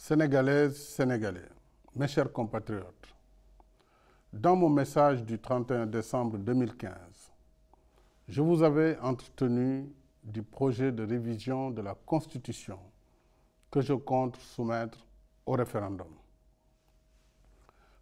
Sénégalaises, Sénégalais, mes chers compatriotes, dans mon message du 31 décembre 2015, je vous avais entretenu du projet de révision de la Constitution que je compte soumettre au référendum.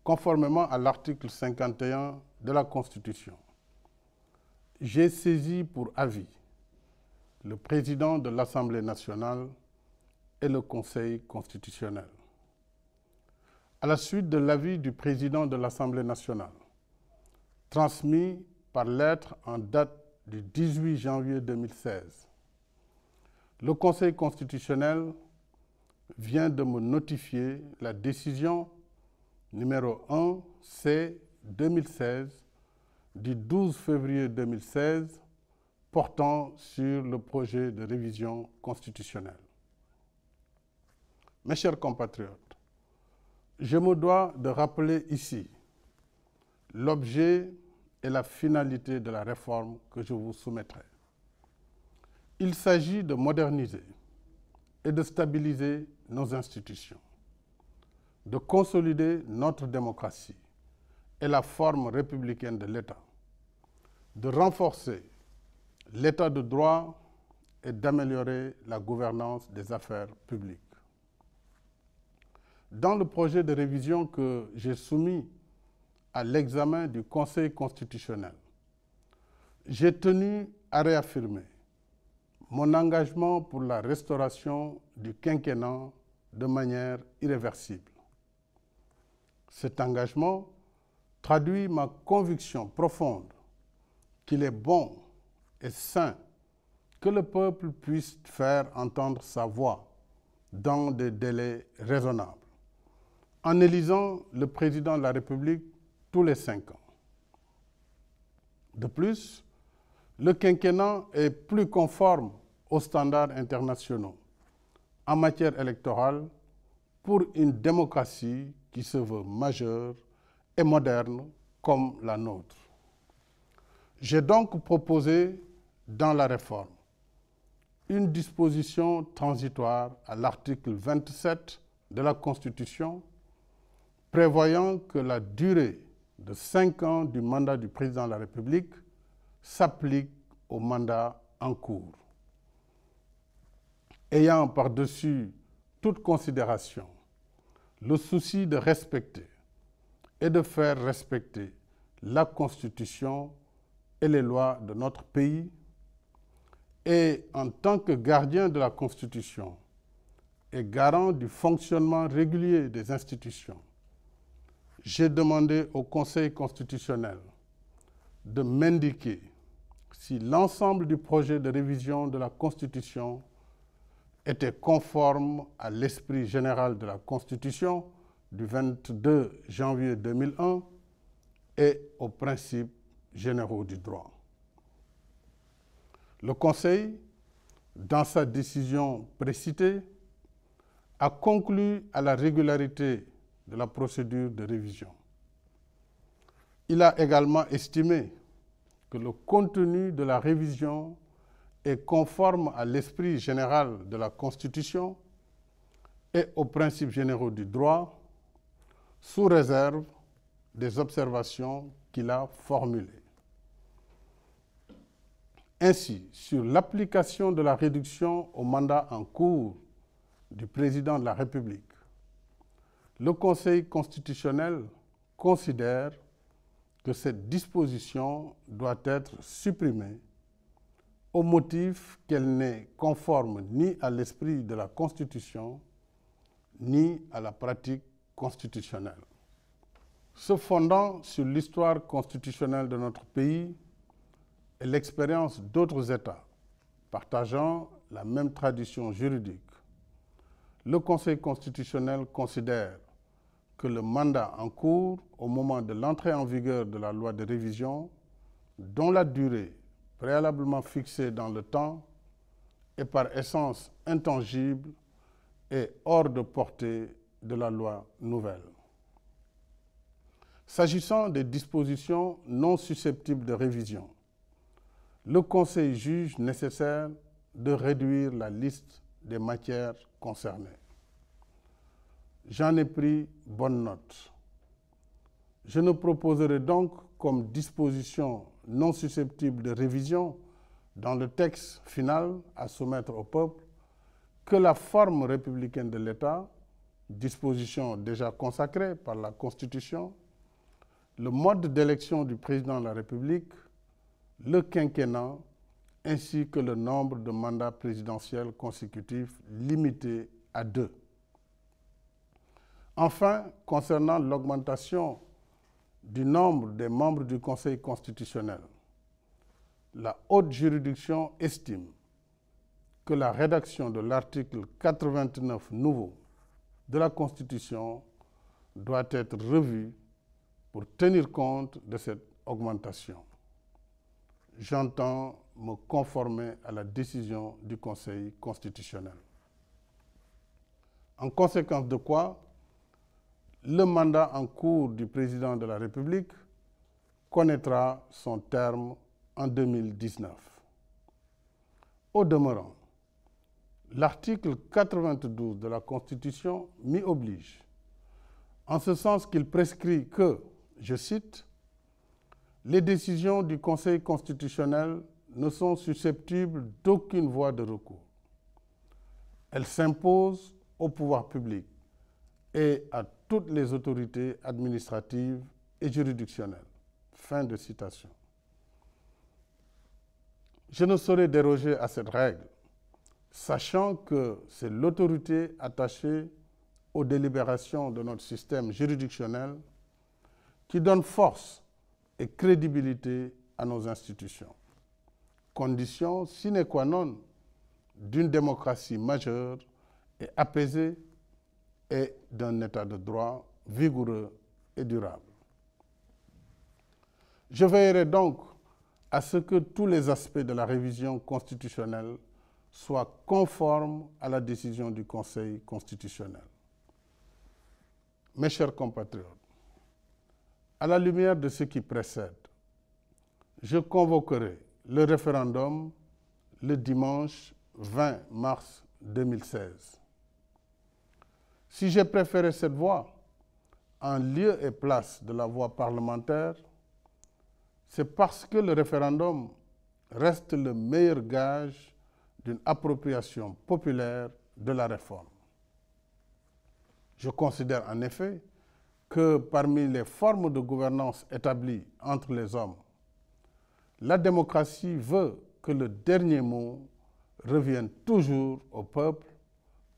Conformément à l'article 51 de la Constitution, j'ai saisi pour avis le président de l'Assemblée nationale et le Conseil constitutionnel. À la suite de l'avis du président de l'Assemblée nationale, transmis par lettre en date du 18 janvier 2016, le Conseil constitutionnel vient de me notifier la décision numéro 1-C 2016 du 12 février 2016 portant sur le projet de révision constitutionnelle. Mes chers compatriotes, je me dois de rappeler ici l'objet et la finalité de la réforme que je vous soumettrai. Il s'agit de moderniser et de stabiliser nos institutions, de consolider notre démocratie et la forme républicaine de l'État, de renforcer l'État de droit et d'améliorer la gouvernance des affaires publiques. Dans le projet de révision que j'ai soumis à l'examen du Conseil constitutionnel, j'ai tenu à réaffirmer mon engagement pour la restauration du quinquennat de manière irréversible. Cet engagement traduit ma conviction profonde qu'il est bon et sain que le peuple puisse faire entendre sa voix dans des délais raisonnables, en élisant le président de la République tous les 5 ans. De plus, le quinquennat est plus conforme aux standards internationaux en matière électorale pour une démocratie qui se veut majeure et moderne comme la nôtre. J'ai donc proposé dans la réforme une disposition transitoire à l'article 27 de la Constitution prévoyant que la durée de 5 ans du mandat du président de la République s'applique au mandat en cours. Ayant par-dessus toute considération le souci de respecter et de faire respecter la Constitution et les lois de notre pays, et en tant que gardien de la Constitution et garant du fonctionnement régulier des institutions, j'ai demandé au Conseil constitutionnel de m'indiquer si l'ensemble du projet de révision de la Constitution était conforme à l'esprit général de la Constitution du 22 janvier 2001 et aux principes généraux du droit. Le Conseil, dans sa décision précitée, a conclu à la régularité de la procédure de révision. Il a également estimé que le contenu de la révision est conforme à l'esprit général de la Constitution et aux principes généraux du droit, sous réserve des observations qu'il a formulées. Ainsi, sur l'application de la réduction au mandat en cours du président de la République, le Conseil constitutionnel considère que cette disposition doit être supprimée au motif qu'elle n'est conforme ni à l'esprit de la Constitution ni à la pratique constitutionnelle. Se fondant sur l'histoire constitutionnelle de notre pays et l'expérience d'autres États partageant la même tradition juridique, le Conseil constitutionnel considère que le mandat en cours au moment de l'entrée en vigueur de la loi de révision, dont la durée préalablement fixée dans le temps est par essence intangible et hors de portée de la loi nouvelle. S'agissant des dispositions non susceptibles de révision, le Conseil juge nécessaire de réduire la liste des matières concernées. J'en ai pris bonne note. Je ne proposerai donc comme disposition non susceptible de révision dans le texte final à soumettre au peuple que la forme républicaine de l'État, disposition déjà consacrée par la Constitution, le mode d'élection du président de la République, le quinquennat, ainsi que le nombre de mandats présidentiels consécutifs limité à 2. Enfin, concernant l'augmentation du nombre des membres du Conseil constitutionnel, la haute juridiction estime que la rédaction de l'article 89 nouveau de la Constitution doit être revue pour tenir compte de cette augmentation. J'entends me conformer à la décision du Conseil constitutionnel. En conséquence de quoi, le mandat en cours du président de la République connaîtra son terme en 2019. Au demeurant, l'article 92 de la Constitution m'y oblige, en ce sens qu'il prescrit que, je cite, « Les décisions du Conseil constitutionnel ne sont susceptibles d'aucune voie de recours. Elles s'imposent au pouvoir public et à toutes les autorités administratives et juridictionnelles. » Fin de citation. Je ne saurais déroger à cette règle, sachant que c'est l'autorité attachée aux délibérations de notre système juridictionnel qui donne force et crédibilité à nos institutions, condition sine qua non d'une démocratie majeure et apaisée et d'un état de droit vigoureux et durable. Je veillerai donc à ce que tous les aspects de la révision constitutionnelle soient conformes à la décision du Conseil constitutionnel. Mes chers compatriotes, à la lumière de ce qui précède, je convoquerai le référendum le dimanche 20 mars 2016. Si j'ai préféré cette voie en lieu et place de la voie parlementaire, c'est parce que le référendum reste le meilleur gage d'une appropriation populaire de la réforme. Je considère en effet que parmi les formes de gouvernance établies entre les hommes, la démocratie veut que le dernier mot revienne toujours au peuple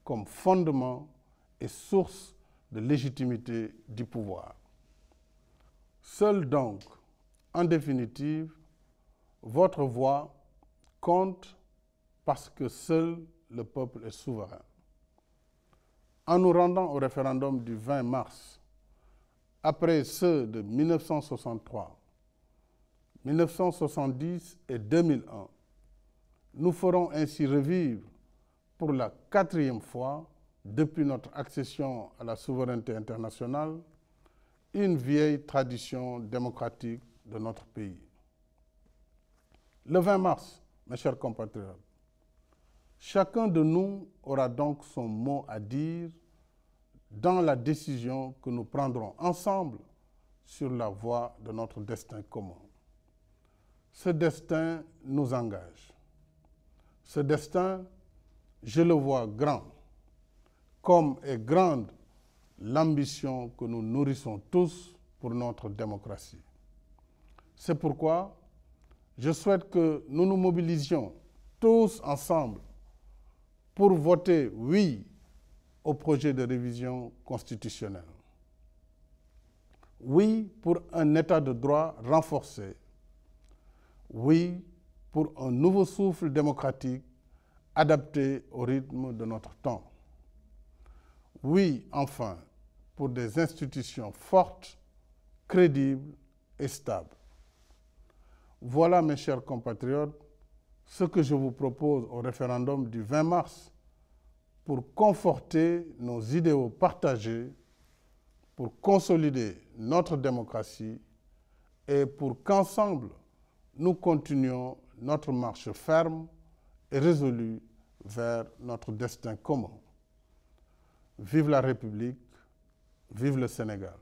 comme fondement et source de légitimité du pouvoir. Seul donc, en définitive, votre voix compte parce que seul le peuple est souverain. En nous rendant au référendum du 20 mars, après ceux de 1963, 1970 et 2001, nous ferons ainsi revivre pour la 4e fois depuis notre accession à la souveraineté internationale une vieille tradition démocratique de notre pays. Le 20 mars, mes chers compatriotes, chacun de nous aura donc son mot à dire dans la décision que nous prendrons ensemble sur la voie de notre destin commun. Ce destin nous engage. Ce destin, je le vois grand, comme est grande l'ambition que nous nourrissons tous pour notre démocratie. C'est pourquoi je souhaite que nous nous mobilisions tous ensemble pour voter oui au projet de révision constitutionnelle. Oui pour un état de droit renforcé. Oui pour un nouveau souffle démocratique adapté au rythme de notre temps. Oui, enfin, pour des institutions fortes, crédibles et stables. Voilà, mes chers compatriotes, ce que je vous propose au référendum du 20 mars pour conforter nos idéaux partagés, pour consolider notre démocratie et pour qu'ensemble, nous continuions notre marche ferme et résolue vers notre destin commun. Vive la République, Vive le Sénégal.